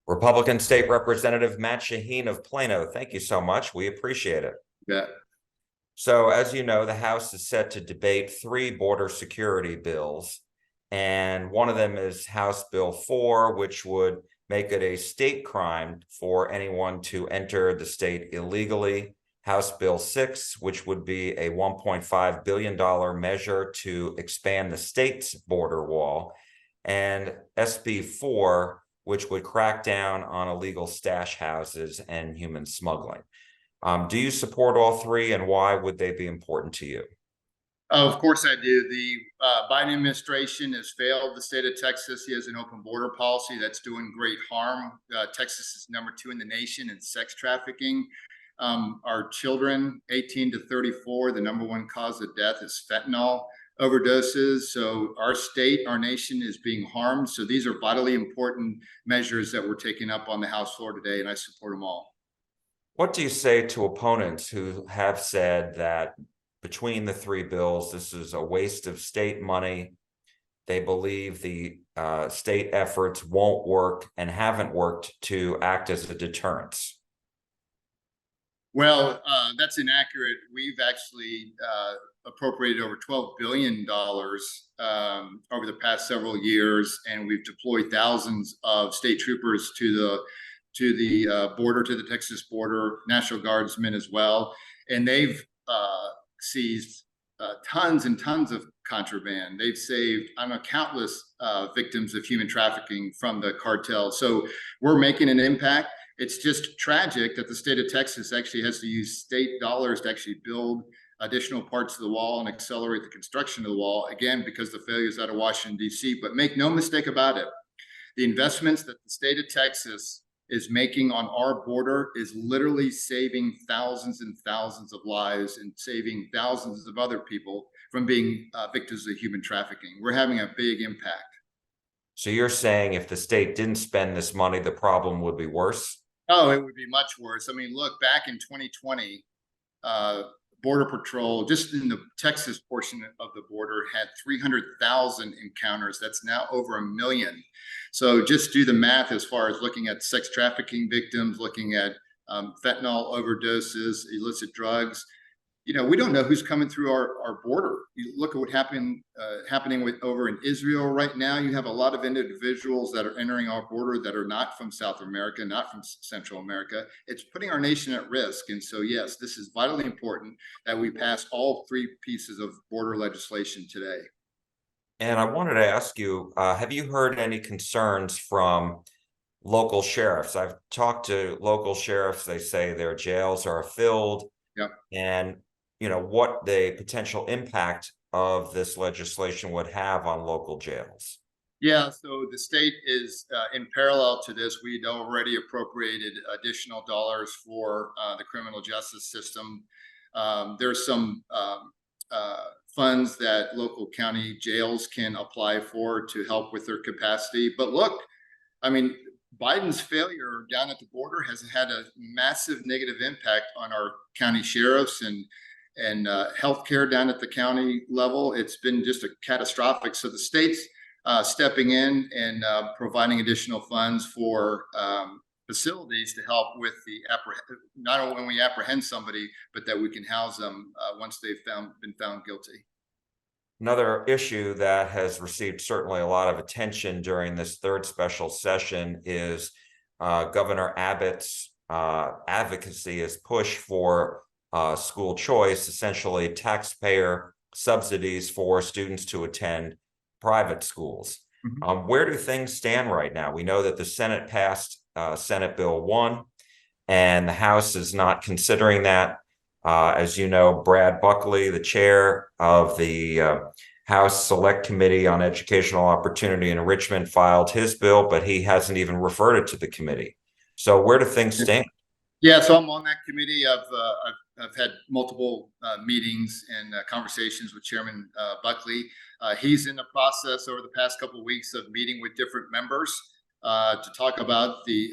Republican State Representative Matt Shaheen of Plano. Thank you so much. We appreciate it. Yeah. So, as you know, the House is set to debate three border security bills, and one of them is House Bill 4, which would make it a state crime for anyone to enter the state illegally. House Bill 6, which would be a $1.5 billion measure to expand the state's border wall, and SB 4, which would crack down on illegal stash houses and human smuggling. Do you support all three, and why would they be important to you? Of course I do. The Biden administration has failed the state of Texas. He has an open border policy that's doing great harm. Texas is #2 in the nation in sex trafficking. Our children, 18 to 34, the #1 cause of death is fentanyl overdoses. So our state, our nation is being harmed. So these are vitally important measures that we're taking up on the House floor today, and I support them all. What do you say to opponents who have said that between the three bills, this is a waste of state money? They believe the state efforts won't work and haven't worked to act as a deterrence. Well, that's inaccurate. We've actually appropriated over $12 billion over the past several years, and we've deployed thousands of state troopers to the border, to the Texas border, National Guardsmen as well, and they've seized tons and tons of contraband. They've saved, I don't know, countless victims of human trafficking from the cartel. So we're making an impact. It's just tragic that the state of Texas actually has to use state dollars to actually build additional parts of the wall and accelerate the construction of the wall, again, because the failures out of Washington, D.C. But make no mistake about it, the investments that the state of Texas is making on our border is literally saving thousands and thousands of lives and saving thousands of other people from being victims of human trafficking. We're having a big impact. So you're saying if the state didn't spend this money, the problem would be worse? Oh, it would be much worse. I mean, look, back in 2020, Border Patrol, just in the Texas portion of the border, had 300,000 encounters. That's now over 1 million. So just do the math as far as looking at sex trafficking victims, looking at fentanyl overdoses, illicit drugs. You know, we don't know who's coming through our border. You look at what happening over in Israel right now. You have a lot of individuals that are entering our border that are not from South America, not from Central America. It's putting our nation at risk. And so, yes, this is vitally important that we pass all three pieces of border legislation today. And I wanted to ask you, have you heard any concerns from local sheriffs? I've talked to local sheriffs. They say their jails are filled. Yep. And what the potential impact of this legislation would have on local jails. Yeah, so the state is in parallel to this. We'd already appropriated additional dollars for the criminal justice system. There's some funds that local county jails can apply for to help with their capacity. But look, I mean, Biden's failure down at the border has had a massive negative impact on our county sheriffs and healthcare down at the county level. It's been just a catastrophic. So the state's stepping in and providing additional funds for facilities to help with the not only when we apprehend somebody, but that we can house them once they've been found guilty. Another issue that has received certainly a lot of attention during this third special session is Governor Abbott's advocacy, his push for school choice, essentially taxpayer subsidies for students to attend private schools. Mm-hmm. Where do things stand right now? We know that the Senate passed Senate Bill 1, and the House is not considering that. As you know, Brad Buckley, the chair of the House Select Committee on Educational Opportunity and Enrichment, filed his bill, but he hasn't even referred it to the committee. So where do things stand? Yeah, so I'm on that committee. I've had multiple meetings and conversations with Chairman Buckley. He's in the process over the past couple of weeks of meeting with different members to talk about the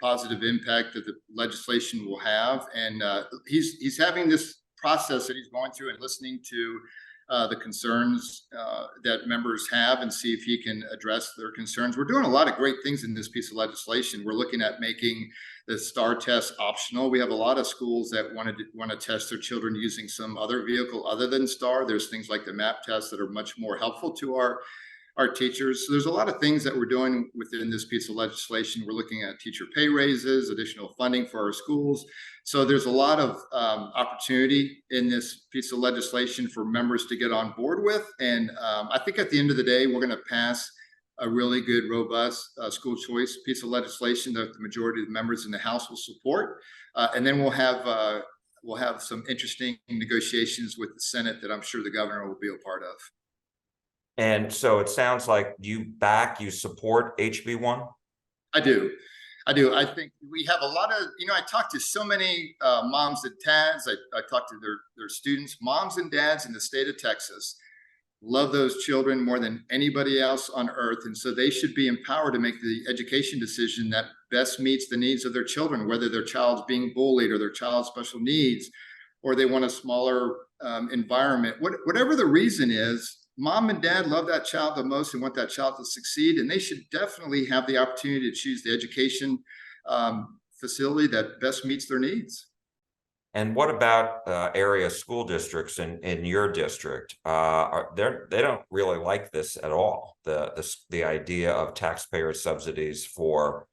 positive impact that the legislation will have. And he's having this process that he's going through and listening to the concerns that members have and see if he can address their concerns. We're doing a lot of great things in this piece of legislation. We're looking at making the STAR test optional. We have a lot of schools that want to test their children using some other vehicle other than STAR. There's things like the MAP test that are much more helpful to our teachers. So there's a lot of things that we're doing within this piece of legislation. We're looking at teacher pay raises, additional funding for our schools. So there's a lot of opportunity in this piece of legislation for members to get on board with. And I think at the end of the day, we're going to pass a really good, robust school choice piece of legislation that the majority of the members in the House will support. And then we'll have some interesting negotiations with the Senate that I'm sure the governor will be a part of. And so it sounds like you support HB1? I do. I think we have a lot of, I talk to so many moms and dads. I talk to their students, moms and dads in the state of Texas, love those children more than anybody else on earth. And so they should be empowered to make the education decision that best meets the needs of their children, whether their child's being bullied or their child's special needs, or they want a smaller environment. Whatever the reason is, mom and dad love that child the most and want that child to succeed, and they should definitely have the opportunity to choose the education facility that best meets their needs. And what about area school districts in your district? They don't really like this at all. The idea of taxpayer subsidies for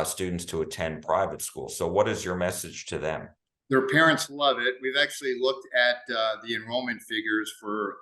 students to attend private schools. So what is your message to them? Their parents love it. We've actually looked at the enrollment figures for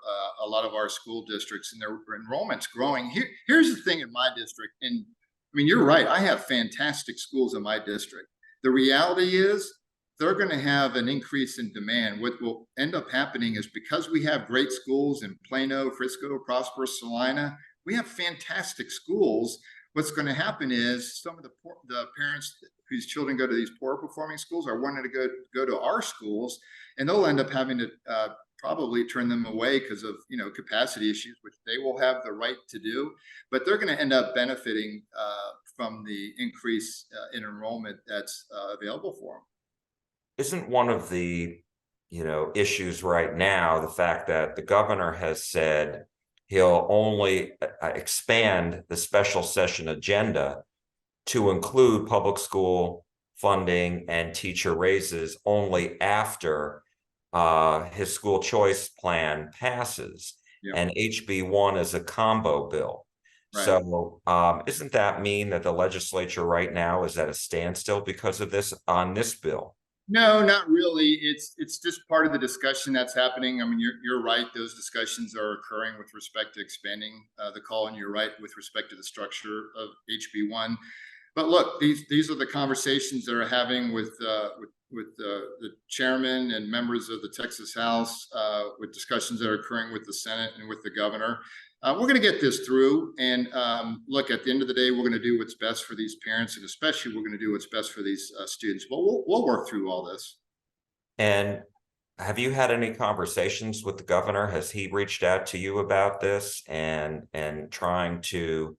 a lot of our school districts, and their enrollment's growing. Here's the thing in my district, and I mean, you're right. I have fantastic schools in my district. The reality is they're going to have an increase in demand. What will end up happening is because we have great schools in Plano, Frisco, Prosper, Salina, we have fantastic schools. What's going to happen is some of the parents whose children go to these poor performing schools are wanting to go to our schools, and they'll end up having to probably turn them away because of capacity issues, which they will have the right to do. But they're going to end up benefiting from the increase in enrollment that's available for them. Isn't one of the issues right now the fact that the governor has said he'll only expand the special session agenda to include public school funding and teacher raises only after his school choice plan passes? Yep. And HB1 is a combo bill. Right. So isn't that mean that the legislature right now is at a standstill because of this on this bill? No, not really. It's just part of the discussion that's happening. I mean, you're right. Those discussions are occurring with respect to expanding the call, and you're right with respect to the structure of HB1. But look, these are the conversations that are having with the chairman and members of the Texas House, with discussions that are occurring with the Senate and with the governor. We're going to get this through, and look, at the end of the day, we're going to do what's best for these parents, and especially we're going to do what's best for these students. But we'll work through all this. And have you had any conversations with the governor? Has he reached out to you about this and trying to,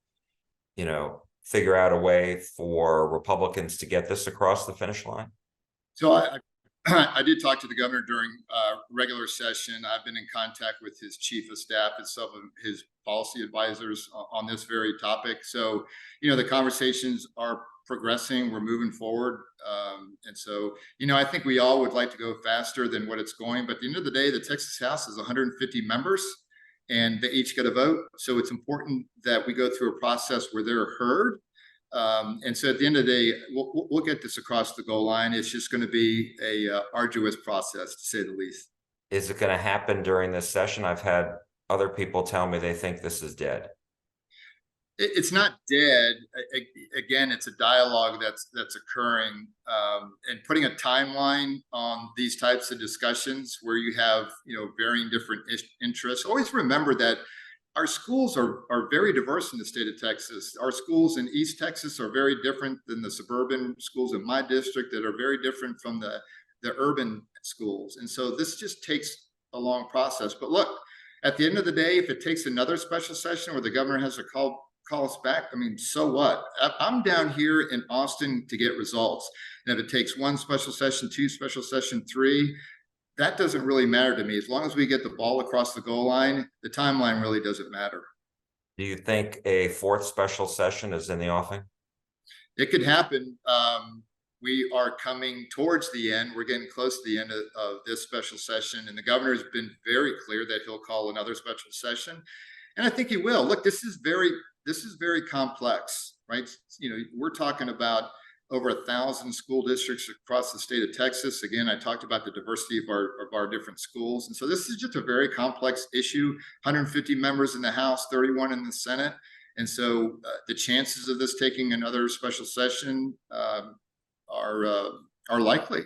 figure out a way for Republicans to get this across the finish line? So I did talk to the governor during regular session. I've been in contact with his chief of staff and some of his policy advisors on this very topic. So, the conversations are progressing. We're moving forward. And so, I think we all would like to go faster than what it's going. But at the end of the day, the Texas House is 150 members, and they each get a vote. So it's important that we go through a process where they're heard. And so at the end of the day, we'll get this across the goal line. It's just going to be a arduous process, to say the least. Is it going to happen during this session? I've had other people tell me they think this is dead. It's not dead. Again, it's a dialogue that's occurring, and putting a timeline on these types of discussions where you have varying different interests. Always remember that our schools are very diverse in the state of Texas. Our schools in East Texas are very different than the suburban schools in my district, that are very different from the urban schools. And so this just takes a long process. But look, at the end of the day, if it takes another special session where the governor has to call us back, I mean, so what? I'm down here in Austin to get results. And if it takes one special session, two special session, three, That doesn't really matter to me. As long as we get the ball across the goal line, the timeline really doesn't matter. Do you think a fourth special session is in the offing? It could happen. We are coming towards the end. We're getting close to the end of this special session, and the governor has been very clear that he'll call another special session, and I think he will. Look, this is very complex, right? You know, we're talking about over 1,000 school districts across the state of Texas. Again, I talked about the diversity of our different schools, and so this is just a very complex issue. 150 members in the House, 31 in the Senate. And so the chances of this taking another special session are likely.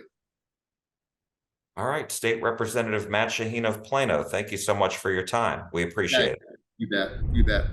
All right, State Representative Matt Shaheen of Plano, thank you so much for your time. We appreciate it. You bet. You bet.